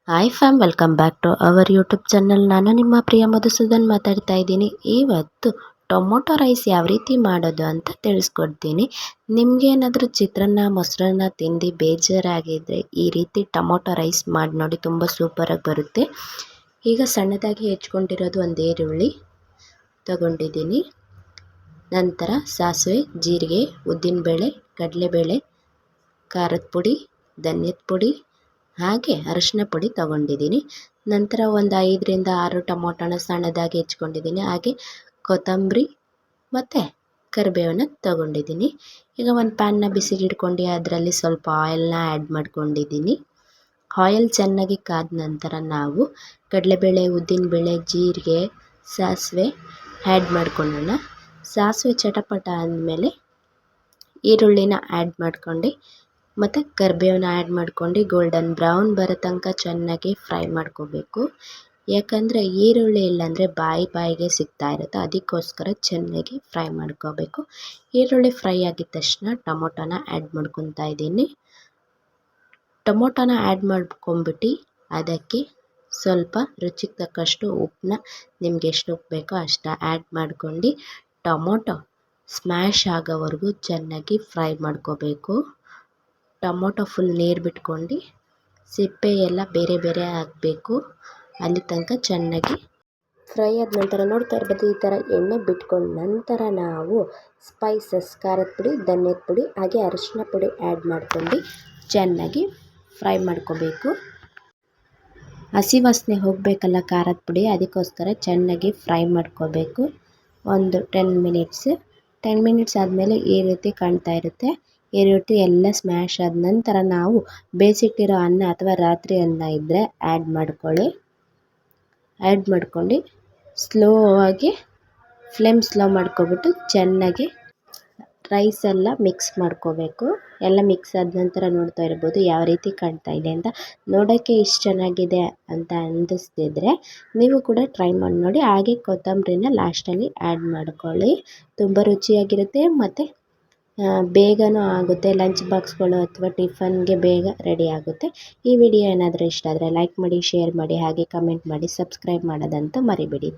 Hi fam, welcome back to our YouTube channel. ನಾನು ನಿಮ್ಮ ಪ್ರಿಯ ಮಧುಸೂದನ್ ಮಾತಾಡ್ತಾ ಇದ್ದೀನಿ. ಇವತ್ತು ಟೊಮೊಟೊ ರೈಸ್ ಯಾವ ರೀತಿ ಮಾಡೋದು ಅಂತ ತಿಳಿಸ್ಕೊಡ್ತೀನಿ. ನಿಮಗೇನಾದರೂ ಚಿತ್ರಾನ್ನ ಮೊಸರನ್ನ ತಿಂದು ಬೇಜಾರಾಗಿದ್ದರೆ ಈ ರೀತಿ ಟೊಮೊಟೊ ರೈಸ್ ಮಾಡಿ ನೋಡಿ, ತುಂಬ ಸೂಪರಾಗಿ ಬರುತ್ತೆ. ಈಗ ಸಣ್ಣದಾಗಿ ಹೆಚ್ಕೊಂಡಿರೋದು ಒಂದು ಈರುಳ್ಳಿ ತಗೊಂಡಿದ್ದೀನಿ. ನಂತರ ಸಾಸಿವೆ, ಜೀರಿಗೆ, ಉದ್ದಿನಬೇಳೆ, ಕಡಲೆಬೇಳೆ, ಖಾರದ ಪುಡಿ, ಧನ್ಯದ ಪುಡಿ ಹಾಗೆ ಅರಿಶಿನ ಪುಡಿ ತಗೊಂಡಿದ್ದೀನಿ. ನಂತರ ಒಂದು 5ರಿಂದ 6 ಟೊಮೊಟೊನ ಸಣ್ಣದಾಗಿ ಹೆಚ್ಕೊಂಡಿದ್ದೀನಿ. ಹಾಗೆ ಕೊತ್ತಂಬರಿ ಮತ್ತು ಕರಿಬೇವನ್ನ ತಗೊಂಡಿದ್ದೀನಿ. ಈಗ ಒಂದು ಪ್ಯಾನ್ನ ಬಿಸಿಗೆ ಇಟ್ಕೊಂಡು ಅದರಲ್ಲಿ ಸ್ವಲ್ಪ ಆಯಿಲ್ನ ಆ್ಯಡ್ ಮಾಡ್ಕೊಂಡಿದ್ದೀನಿ. ಆಯಿಲ್ ಚೆನ್ನಾಗಿ ಕಾದ ನಂತರ ನಾವು ಕಡಲೆಬೇಳೆ, ಉದ್ದಿನಬೇಳೆ, ಜೀರಿಗೆ, ಸಾಸಿವೆ ಆ್ಯಡ್ ಮಾಡ್ಕೊಳ್ಳೋಣ. ಸಾಸಿವೆ ಚಟಪಟ ಆದಮೇಲೆ ಈರುಳ್ಳಿನ ಆ್ಯಡ್ ಮಾಡ್ಕೊಂಡು ಮತ್ತು ಕರಿಬೇವನ್ನ ಆ್ಯಡ್ ಮಾಡ್ಕೊಂಡು ಗೋಲ್ಡನ್ ಬ್ರೌನ್ ಬರೋ ತನಕ ಚೆನ್ನಾಗಿ ಫ್ರೈ ಮಾಡ್ಕೋಬೇಕು. ಯಾಕಂದರೆ ಈರುಳ್ಳಿ ಇಲ್ಲಾಂದರೆ ಬಾಯಿಗೆ ಸಿಗ್ತಾ ಇರುತ್ತೆ, ಅದಕ್ಕೋಸ್ಕರ ಚೆನ್ನಾಗಿ ಫ್ರೈ ಮಾಡ್ಕೋಬೇಕು. ಈರುಳ್ಳಿ ಫ್ರೈ ಆಗಿದ ತಕ್ಷಣ ಟೊಮೊಟೊನ ಆ್ಯಡ್ ಮಾಡ್ಕೊತಾ ಇದ್ದೀನಿ. ಟೊಮೊಟೊನ ಆ್ಯಡ್ ಮಾಡ್ಕೊಂಬಿಟ್ಟು ಅದಕ್ಕೆ ಸ್ವಲ್ಪ ರುಚಿಗೆ ತಕ್ಕಷ್ಟು ಉಪ್ಪನ್ನ ನಿಮ್ಗೆ ಎಷ್ಟು ಉಪ್ಪು ಬೇಕೋ ಅಷ್ಟು ಆ್ಯಡ್ ಮಾಡ್ಕೊಂಡು ಟೊಮೊಟೊ ಸ್ಮ್ಯಾಶ್ ಆಗೋವರೆಗೂ ಚೆನ್ನಾಗಿ ಫ್ರೈ ಮಾಡ್ಕೋಬೇಕು. ಟೊಮೊಟೊ ಫುಲ್ ನೀರು ಬಿಟ್ಕೊಂಡು ಸಿಪ್ಪೆ ಎಲ್ಲ ಬೇರೆ ಬೇರೆ ಆಗಬೇಕು. ಅಲ್ಲಿ ತನಕ ಚೆನ್ನಾಗಿ ಫ್ರೈ ಆದ ನಂತರ ನೋಡ್ತಾ ಇರ್ಬೋದು, ಈ ಥರ ಎಣ್ಣೆ ಬಿಟ್ಕೊಂಡ ನಂತರ ನಾವು ಸ್ಪೈಸಸ್, ಖಾರದ ಪುಡಿ, ಧನ್ಯದ ಪುಡಿ ಹಾಗೆ ಅರಿಶಿನ ಪುಡಿ ಆ್ಯಡ್ ಮಾಡ್ಕೊಂಡು ಚೆನ್ನಾಗಿ ಫ್ರೈ ಮಾಡ್ಕೋಬೇಕು. ಹಸಿ ವಾಸನೆ ಹೋಗಬೇಕಲ್ಲ ಖಾರದ ಪುಡಿ, ಅದಕ್ಕೋಸ್ಕರ ಚೆನ್ನಾಗಿ ಫ್ರೈ ಮಾಡ್ಕೋಬೇಕು. ಒಂದು 10 ಮಿನಿಟ್ಸ್ ಆದಮೇಲೆ ಈ ರೀತಿ ಕಾಣ್ತಾ ಇರುತ್ತೆ. ಈ ರೀತಿ ಎಲ್ಲ ಸ್ಮ್ಯಾಶ್ ಆದ ನಂತರ ನಾವು ಬೇಯಿಸಿಟ್ಟಿರೋ ಅನ್ನ ಅಥವಾ ರಾತ್ರಿ ಅನ್ನ ಇದ್ದರೆ ಆ್ಯಡ್ ಮಾಡ್ಕೊಳ್ಳಿ. ಆ್ಯಡ್ ಮಾಡ್ಕೊಂಡು ಸ್ಲೋ ಮಾಡ್ಕೊಬಿಟ್ಟು ಚೆನ್ನಾಗಿ ರೈಸ್ ಎಲ್ಲ ಮಿಕ್ಸ್ ಮಾಡ್ಕೋಬೇಕು. ಎಲ್ಲ ಮಿಕ್ಸ್ ಆದ ನಂತರ ನೋಡ್ತಾ ಇರ್ಬೋದು ಯಾವ ರೀತಿ ಕಾಣ್ತಾ ಇದೆ ಅಂತ. ನೋಡೋಕ್ಕೆ ಇಷ್ಟು ಚೆನ್ನಾಗಿದೆ ಅಂತ ಅನ್ನಿಸ್ತಿದ್ರೆ ನೀವು ಕೂಡ ಟ್ರೈ ಮಾಡಿ ನೋಡಿ. ಹಾಗೆ ಕೊತ್ತಂಬರಿನ ಲಾಸ್ಟಲ್ಲಿ ಆ್ಯಡ್ ಮಾಡ್ಕೊಳ್ಳಿ. ತುಂಬ ರುಚಿಯಾಗಿರುತ್ತೆ ಮತ್ತು ಬೇಗನೂ ಆಗುತ್ತೆ. ಲಂಚ್ ಬಾಕ್ಸ್ಗಳು ಅಥವಾ ಟಿಫನ್ಗೆ ಬೇಗ ರೆಡಿ ಆಗುತ್ತೆ. ಈ ವಿಡಿಯೋ ಏನಾದರೂ ಇಷ್ಟ ಆದರೆ ಲೈಕ್ ಮಾಡಿ, ಶೇರ್ ಮಾಡಿ ಹಾಗೆ ಕಮೆಂಟ್ ಮಾಡಿ, ಸಬ್ಸ್ಕ್ರೈಬ್ ಮಾಡೋದಂತೂ ಮರಿಬೇಡಿ.